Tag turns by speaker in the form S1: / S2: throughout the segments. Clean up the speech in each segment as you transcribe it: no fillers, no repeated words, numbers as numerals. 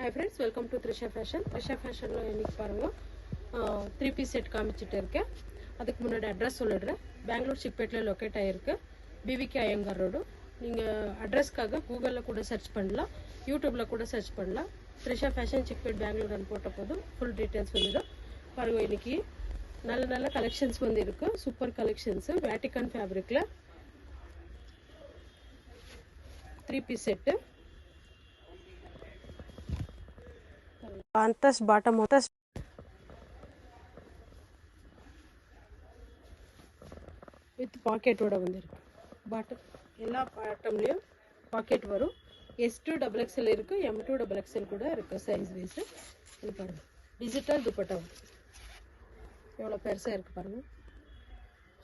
S1: Hi friends, welcome to Trisha Fashion. Trisha Fashion lo eniki parunga 3 piece set kaamichittu irukken. adukku munadi address sollidren. Bangalore Chickpetla locate aayirukku. BVK Iyengar road. neenga address kaga Google la kuda search pannalam, YouTube la kuda search pannalam. Trisha Fashion Chickpet Bangalore nu potta podum full details vandirum. parunga iniki நல்ல collections vandirukku. Super collections Vatican fabric la 3 piece set. Pantas bottom with pocket oda vandirukku. Bottom ella bottomliyum pocket varum. S2 XXL irukku, M2 XXL kuda irukku size wise. idu parunga digital dupatta evlo persa irukku parunga.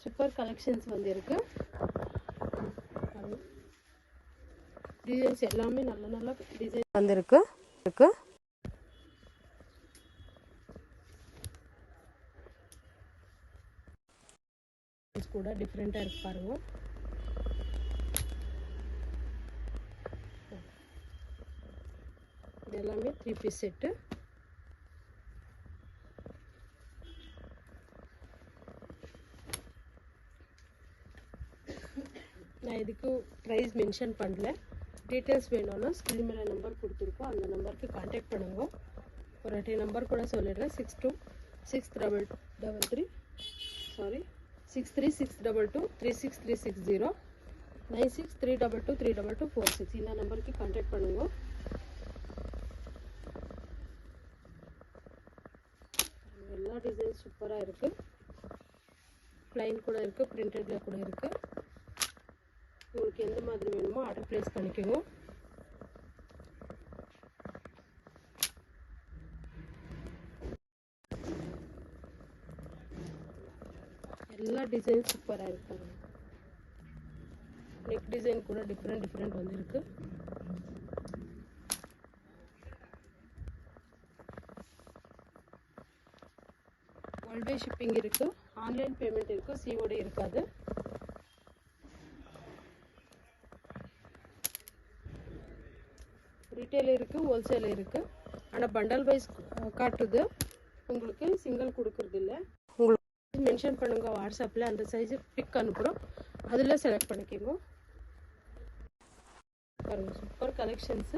S1: Super collections vandirukku. designs ellame nalla design vandirukku. கூட டிஃபரெண்டா இருக்கு பாருங்க. இது எல்லாமே 3 piece set. நான் இதுக்கு price mention பண்ணல. Details வேணும்னா screen மேல நம்பர் கொடுத்திருக்கோம், அந்த நம்பருக்கு கான்டாக்ட் பண்ணுங்க. ஒரு அட்டை நம்பர் கூட சொல்லிடுறேன். 636236323636 9632232246 இந்த நம்பருக்கு கான்டாக்ட் பண்ணுங்க. எல்லா டிசைன் சூப்பரா இருக்கு. ப்ளைன் கூட இருக்கு, பிரிண்டட்ல கூட இருக்கு. உங்களுக்கு எந்த மாதிரி வேணுமோ ஆர்டர் பிளேஸ் பண்ணிக்கோங்க. எல்லா டிசைன் சூப்பரா இருக்கு. நெக் டிசைன் கூட டிஃபரெண்ட் வந்திருக்கு. வேர்ல்ட் வைட் ஷிப்பிங் இருக்கு, ஆன்லைன் பேமெண்ட் இருக்கு, COD இருக்காது. ரீட்டைல் இருக்கு, ஹோல்சேல் இருக்கு. ஆனா பண்டல் வைஸ் காட்டுது, உங்களுக்கு சிங்கிள் கொடுக்கறது இல்ல. உங்களுக்கு மென்ஷன் பண்ணுங்க வாட்ஸ்அப்ல, அந்த சைஸ் பிக் அனுப்புறோம், அதுல செலக்ட் பண்ணிக்கோங்க. பாருங்க சூப்பர் கலெக்ஷன்ஸ்.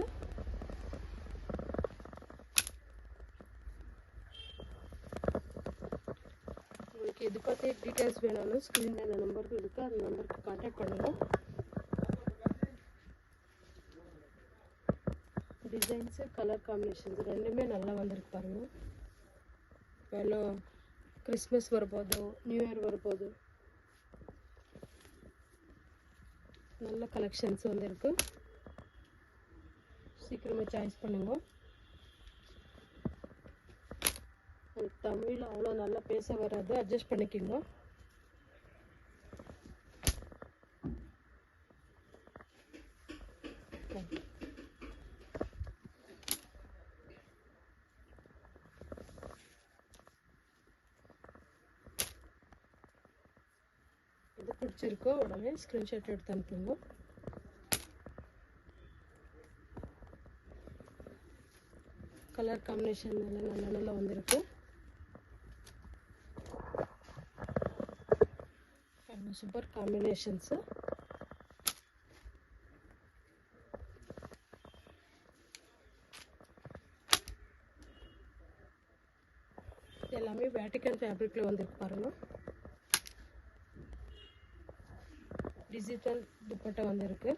S1: உங்களுக்கு எது பத்தி டீடைல்ஸ் வேணாலும் ஸ்கிரீன்ல அந்த நம்பர் இருக்கு, அந்த நம்பருக்கு கான்டாக்ட் பண்ணுங்க. டிசைன்ஸ் கலர் காம்பினேஷன்ஸ் ரெண்டுமே நல்லா வந்திருக்கு பாருங்க. வெள்ளோ கிறிஸ்மஸ் வரப்போது, நியூ இயர் வரப்போது, நல்ல கலெக்ஷன்ஸ் வந்திருக்கு. சீக்கிரமே சாய்ஸ் பண்ணுங்க. தமிழ் அவ்வளோ நல்லா பேச வராது, அட்ஜஸ்ட் பண்ணிக்கோங்க. இது பிடிச்சிருக்கோ உடனே ஸ்கிரீன்ஷாட் எடுத்து அனுப்புங்க. கலர் காம்பினேஷன் நல்லா வந்திருக்கு. Super combinations. எல்லாமே வேட்டிக்கன் ஃபேப்ரிக்ல வந்திருக்கு பாருங்க. டிஜிட்டல் துப்பட்டா வந்திருக்கு.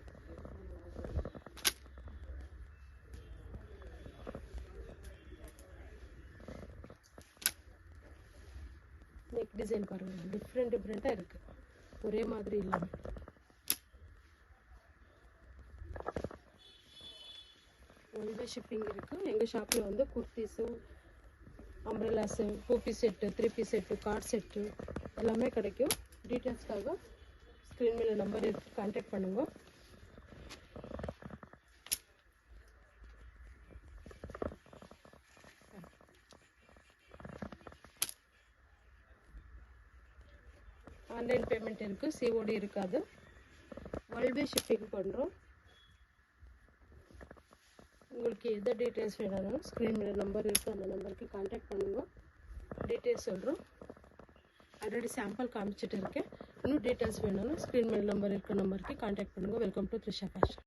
S1: நெக் டிசைன் பாருங்க, டிஃபரெண்டா இருக்கு, ஒரே மாதிரி இல்லாம. வேர்ல்ட் வைட் ஷிப்பிங் இருக்கு. எங்க ஷாப்ல வந்து kurtis, umbrellas, 2 piece set, 3 piece set, card set எல்லாமே கிடைக்கும். டீடைல்ஸ்க்காக ஸ்கிரீன் மேல நம்பர் இருக்கு, கான்டாக்ட் பண்ணுங்க. ஆன்லைன் பேமெண்ட் இருக்கு, COD இருக்காது. வேர்ல்ட் வைட் ஷிப்பிங் பண்றோம். உங்களுக்கு உங்களுக்கு எந்த டீட்டெயில்ஸ் வேணாலும் ஸ்க்ரீன் மேலே நம்பர் இருக்குது, அந்த நம்பருக்கு கான்டாக்ட் பண்ணுங்க. டீட்டெயில்ஸ் சொல்கிறோம். ஆல்ரெடி சாம்பிள் காமிச்சிட்டு இருக்கேன். இன்னும் டீட்டெயில்ஸ் வேணாலும் ஸ்க்ரீன் மேலே நம்பர் இருக்க நம்பருக்கு கான்டாக்ட் பண்ணுங்கள். Welcome to Trisha fashion.